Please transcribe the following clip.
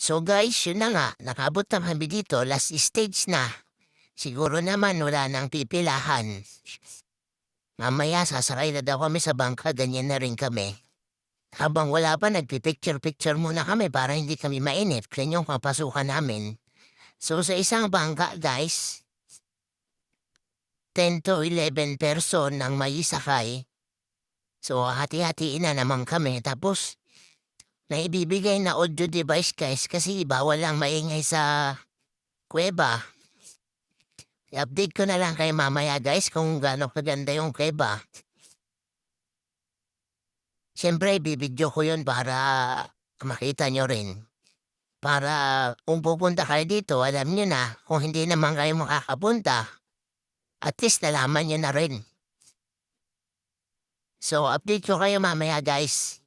So guys, yun na nga, nakabot na kami dito, last stage na. Siguro naman wala nang pipilahan. Mamaya sasakay na daw kami sa bangka, ganyan na rin kami. Habang wala pa, nagpipicture-picture muna kami para hindi kami mainip. Yan yung kapasukan namin. So sa isang bangka guys, 10 to 11 person ang may sakay. So hati-hatiin na naman kami. Tapos naibibigay na audio device guys kasi bawal lang maingay sa kuweba. I-update ko na lang kay mamaya guys kung gaano kaganda yung kuweba. Siyempre, bibidyo ko yun para makita nyo rin. Para kung pupunta kayo dito, alam nyo na kung hindi naman kayo makakapunta, at least nalaman nyo na rin. So, update ko kayo mamaya guys.